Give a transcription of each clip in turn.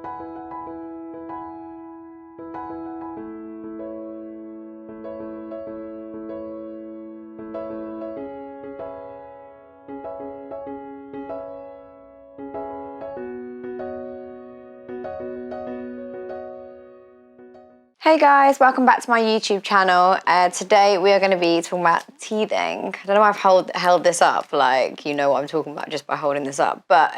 Hey guys, welcome back to my YouTube channel. Today we are going to be talking about teething. I don't know why I've held this up, like you know what I'm talking about just by holding this up, but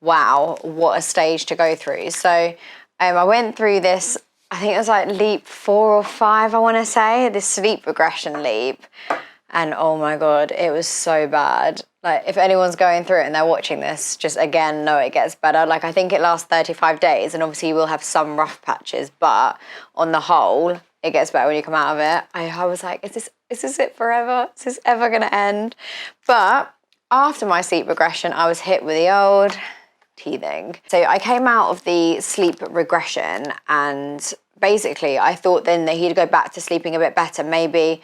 wow, what a stage to go through. So I went through this, I think it was like leap 4 or 5, I want to say, this sleep regression leap, and oh my god, it was so bad. Like, if anyone's going through it and they're watching this, just again, know it gets better. Like, I think it lasts 35 days, and obviously you will have some rough patches, but on the whole, it gets better when you come out of it. I was like, is this it forever? Is this ever gonna end? But after my sleep regression, I was hit with the old teething. So I came out of the sleep regression, and basically I thought then that he'd go back to sleeping a bit better, maybe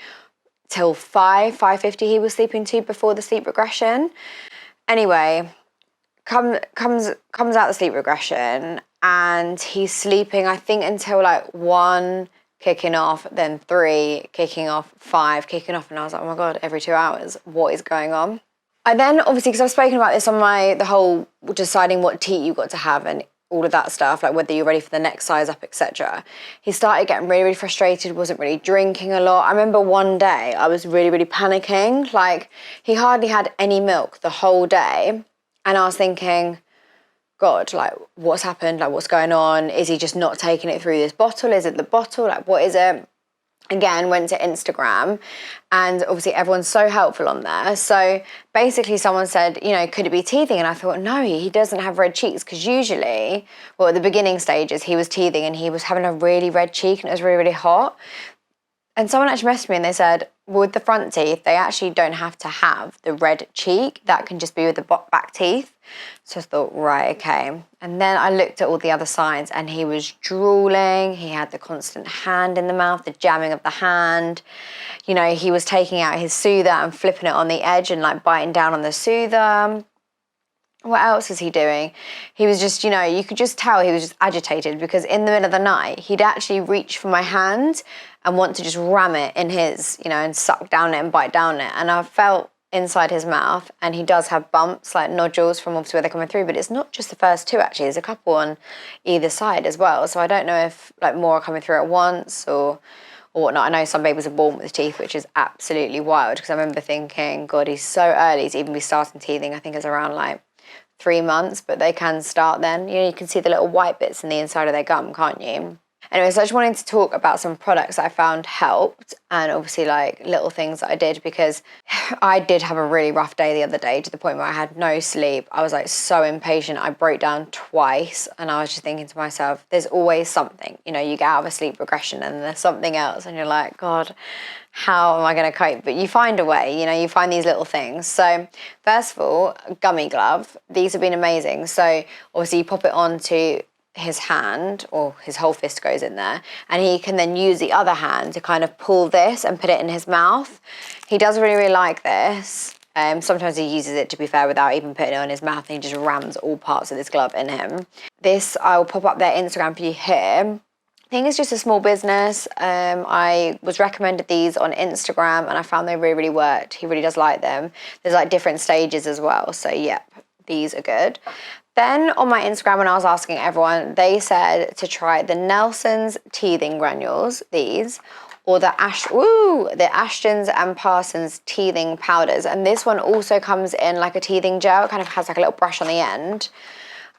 till 5:50 he was sleeping to before the sleep regression. Anyway, comes out the sleep regression, and he's sleeping, I think, until like 1 kicking off, then 3 kicking off, 5 kicking off, and I was like, oh my god, every 2 hours, what is going on? I then, obviously, because I've spoken about this on the whole deciding what teat you've got to have and all of that stuff, like whether you're ready for the next size up, etc. He started getting really, really frustrated, wasn't really drinking a lot. I remember one day I was really, really panicking. Like, he hardly had any milk the whole day. And I was thinking, God, like, what's happened? Like, what's going on? Is he just not taking it through this bottle? Is it the bottle? Like, what is it? Again, went to Instagram, and obviously everyone's so helpful on there. So basically someone said, you know, could it be teething? And I thought, no, he doesn't have red cheeks, because usually, well, at the beginning stages, he was teething and he was having a really red cheek and it was really, really hot. And someone actually messaged me and they said, well, with the front teeth, they actually don't have to have the red cheek. That can just be with the back teeth. So I thought, right, okay. And then I looked at all the other signs, and he was drooling. He had the constant hand in the mouth, the jamming of the hand. You know, he was taking out his soother and flipping it on the edge and like biting down on the soother. What else is he doing? He was just, you know, you could just tell he was just agitated, because in the middle of the night, he'd actually reach for my hand and want to just ram it in his, you know, and suck down it and bite down it. And I felt inside his mouth, and he does have bumps, like nodules from obviously where they're coming through, but it's not just the first 2, actually. There's a couple on either side as well. So I don't know if like more are coming through at once or whatnot. I know some babies are born with teeth, which is absolutely wild, because I remember thinking, God, he's so early to even be starting teething. I think it's around like 3 months, but they can start then. You know, you can see the little white bits in the inside of their gum, can't you? Anyway, so I just wanted to talk about some products that I found helped, and obviously like little things that I did, because I did have a really rough day the other day, to the point where I had no sleep. I was like so impatient. I broke down twice, and I was just thinking to myself, there's always something, you know, you get out of a sleep regression and there's something else, and you're like, God, how am I going to cope? But you find a way, you know, you find these little things. So first of all, gummy glove. These have been amazing. So obviously you pop it onto his hand, or his whole fist goes in there, and he can then use the other hand to kind of pull this and put it in his mouth. He does really, really like this. Sometimes he uses it, to be fair, without even putting it on his mouth, and he just rams all parts of this glove in him. This, I will pop up their Instagram for you here. I think it's just a small business. I was recommended these on Instagram, and I found they really, really worked. He really does like them. There's like different stages as well. So yep, these are good. Then on my Instagram, when I was asking everyone, they said to try the Nelson's teething granules, these, or the Ashton's and Parsons teething powders. And this one also comes in like a teething gel. It kind of has like a little brush on the end.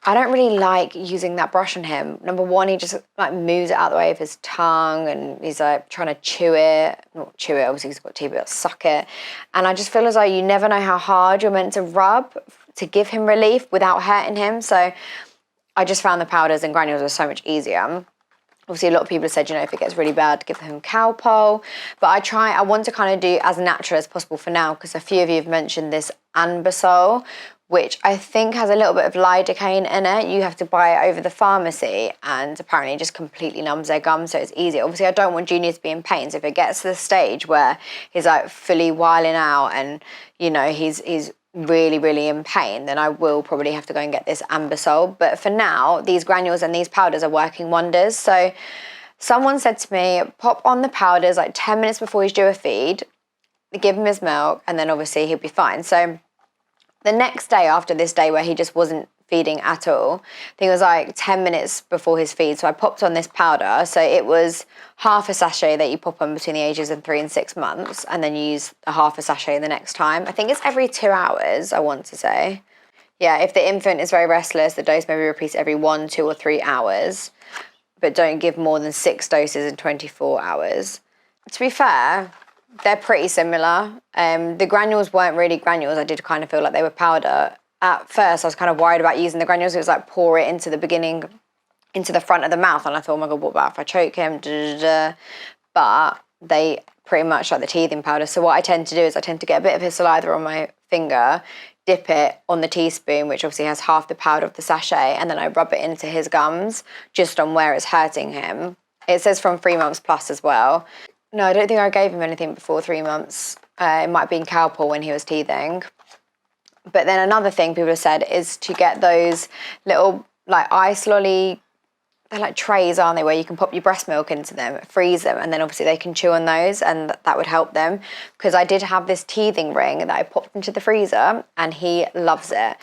I don't really like using that brush on him. Number one, he just like moves it out of the way of his tongue, and he's like trying to chew it. Not chew it, obviously he's got teeth, but suck it. And I just feel as though you never know how hard you're meant to rub to give him relief without hurting him. So I just found the powders and granules are so much easier. Obviously, a lot of people have said, you know, if it gets really bad, give him Calpol. But I want to kind of do as natural as possible for now, because a few of you have mentioned this Anbesol, which I think has a little bit of lidocaine in it. You have to buy it over the pharmacy, and apparently it just completely numbs their gums, so it's easy. Obviously, I don't want Junior to be in pain, so if it gets to the stage where he's like fully wiling out and, you know, he's really, really in pain, then I will probably have to go and get this Ambisol. But for now, these granules and these powders are working wonders. So someone said to me, pop on the powders like 10 minutes before he's due a feed, give him his milk, and then obviously he'll be fine. So the next day after this day where he just wasn't feeding at all, I think it was like 10 minutes before his feed, so I popped on this powder. So it was half a sachet that you pop on between the ages of 3 and 6 months, and then you use a half a sachet the next time. I think it's every 2 hours, I want to say. Yeah, if the infant is very restless, the dose may be repeated every 1, 2 or 3 hours, but don't give more than 6 doses in 24 hours. To be fair, they're pretty similar. The granules weren't really granules. I did kind of feel like they were powder. At first, I was kind of worried about using the granules. It was like pour it into the beginning, into the front of the mouth. And I thought, oh my God, what about if I choke him? But they pretty much like the teething powder. So what I tend to do is I tend to get a bit of his saliva on my finger, dip it on the teaspoon, which obviously has half the powder of the sachet, and then I rub it into his gums, just on where it's hurting him. It says from 3 months plus as well. No, I don't think I gave him anything before 3 months. It might have been Calpol when he was teething. But then another thing people have said is to get those little like ice lolly, they're like trays, aren't they, where you can pop your breast milk into them, freeze them, and then obviously they can chew on those, and that would help them. Because I did have this teething ring that I popped into the freezer, and he loves it.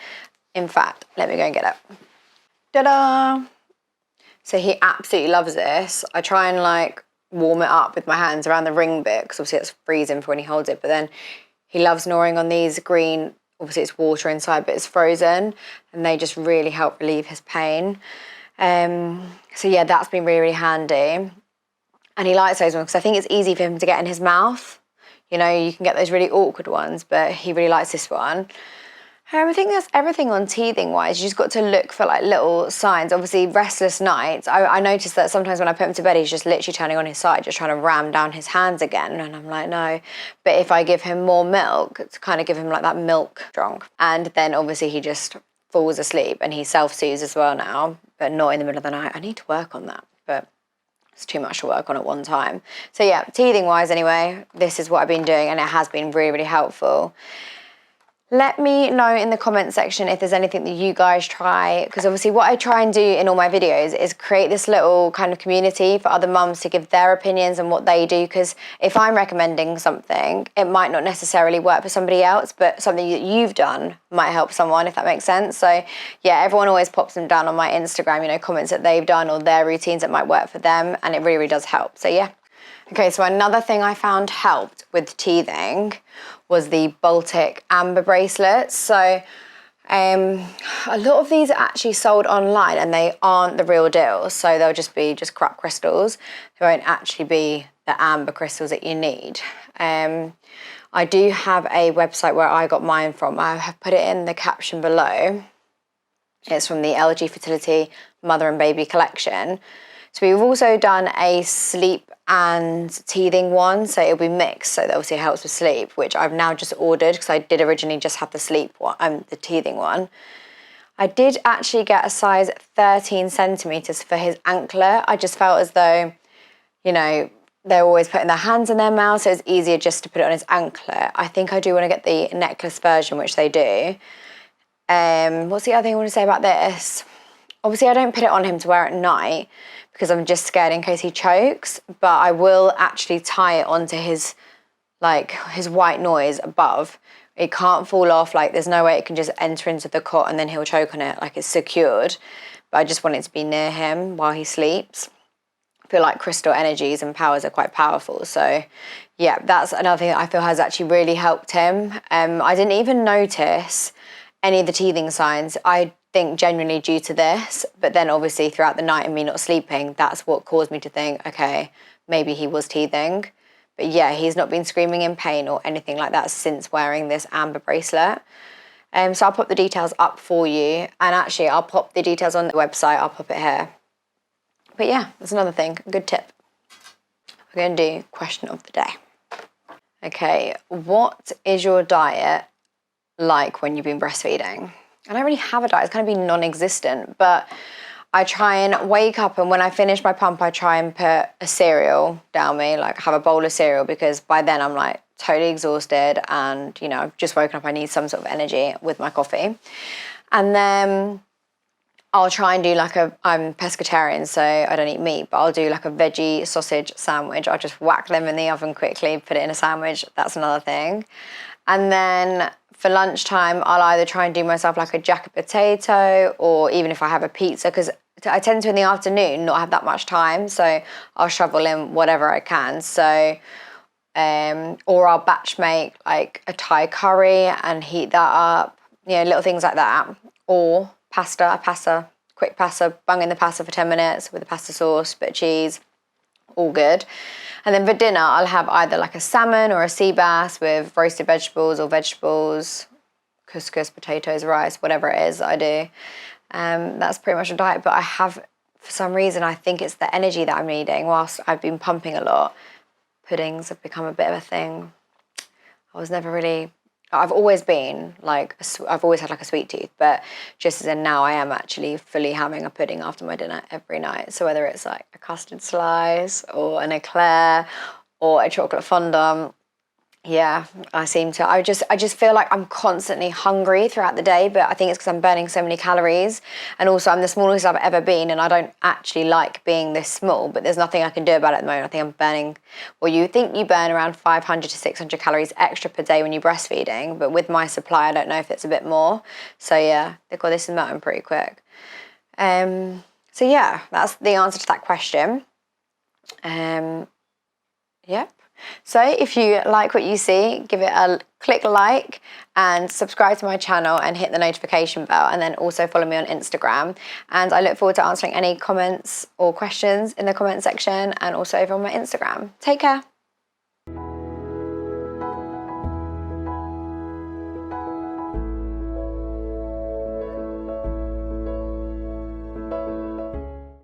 In fact, let me go and get it. Ta-da! So he absolutely loves this. I try and like warm it up with my hands around the ring bit, because obviously it's freezing for when he holds it, but then he loves gnawing on these green, obviously it's water inside, but it's frozen, and they just really help relieve his pain. So yeah, that's been really, really handy. And he likes those ones because I think it's easy for him to get in his mouth. You know, you can get those really awkward ones, but he really likes this one. I think that's everything on teething wise. You just got to look for like little signs. Obviously, restless nights. I noticed that sometimes when I put him to bed, he's just literally turning on his side, just trying to ram down his hands again. And I'm like, no. But if I give him more milk, to kind of give him like that milk drunk, and then obviously he just falls asleep, and he self-soothes as well now, but not in the middle of the night. I need to work on that, but it's too much to work on at one time. So yeah, teething wise anyway, this is what I've been doing, and it has been really, really helpful. Let me know in the comment section if there's anything that you guys try, because obviously what I try and do in all my videos is create this little kind of community for other mums to give their opinions on what they do, because if I'm recommending something, it might not necessarily work for somebody else, but something that you've done might help someone, if that makes sense. So yeah, everyone always pops them down on my Instagram, you know, comments that they've done or their routines that might work for them, and it really, really does help. So yeah. Okay, so another thing I found helped with teething was the Baltic amber bracelets. So a lot of these are actually sold online, and they aren't the real deal. So they'll just be crap crystals. They won't actually be the amber crystals that you need. I do have a website where I got mine from. I have put it in the caption below. It's from the LG Fertility Mother and Baby collection. So we've also done a sleep and teething one, so it'll be mixed, so that obviously helps with sleep, which I've now just ordered because I did originally just have the sleep one, the teething one. I did actually get a size 13 centimetres for his anklet. I just felt as though, you know, they're always putting their hands in their mouth, so it's easier just to put it on his anklet. I think I do want to get the necklace version, which they do. What's the other thing I want to say about this? Obviously, I don't put it on him to wear at night because I'm just scared in case he chokes, but I will actually tie it onto his white noise above. It can't fall off, like there's no way it can just enter into the cot and then he'll choke on it, like it's secured. But I just want it to be near him while he sleeps. I feel like crystal energies and powers are quite powerful. So yeah, that's another thing that I feel has actually really helped him. I didn't even notice any of the teething signs. I think genuinely due to this, but then obviously throughout the night and me not sleeping, that's what caused me to think, okay, maybe he was teething. But yeah, he's not been screaming in pain or anything like that since wearing this amber bracelet. So I'll pop the details up for you, and actually I'll pop the details on the website, I'll pop it here. But yeah, that's another thing, a good tip. We're going to do question of the day. Okay, what is your diet like when you've been breastfeeding? I don't really have a diet, it's kind of been non-existent, but I try and wake up, and when I finish my pump, I try and put a cereal down me, like have a bowl of cereal, because by then I'm like totally exhausted and, you know, I've just woken up, I need some sort of energy with my coffee. And then I'll try and do like I'm pescatarian, so I don't eat meat, but I'll do like a veggie sausage sandwich. I'll just whack them in the oven quickly, put it in a sandwich. That's another thing. And then for lunchtime, I'll either try and do myself like a jacket potato, or even if I have a pizza, because I tend to in the afternoon not have that much time, so I'll shovel in whatever I can. So, or I'll batch make like a Thai curry and heat that up, you know, little things like that. Or quick pasta, bung in the pasta for 10 minutes with the pasta sauce, bit of cheese, all good. And then for dinner, I'll have either like a salmon or a sea bass with roasted vegetables or vegetables, couscous, potatoes, rice, whatever it is that I do. That's pretty much a diet, but I have, for some reason, I think it's the energy that I'm needing whilst I've been pumping a lot. Puddings have become a bit of a thing. I've always been like, I've always had like a sweet tooth, but just as in now I am actually fully having a pudding after my dinner every night. So whether it's like a custard slice or an eclair or a chocolate fondant, yeah, I just feel like I'm constantly hungry throughout the day, but I think it's because I'm burning so many calories. And also I'm the smallest I've ever been, and I don't actually like being this small, but there's nothing I can do about it at the moment. I think I'm burning, well, you think you burn around 500 to 600 calories extra per day when you're breastfeeding, but with my supply, I don't know if it's a bit more. So yeah, this is melting pretty quick. So yeah, that's the answer to that question. Yeah. So if you like what you see, give it a click like and subscribe to my channel and hit the notification bell, and then also follow me on Instagram. And I look forward to answering any comments or questions in the comment section and also over on my Instagram. Take care.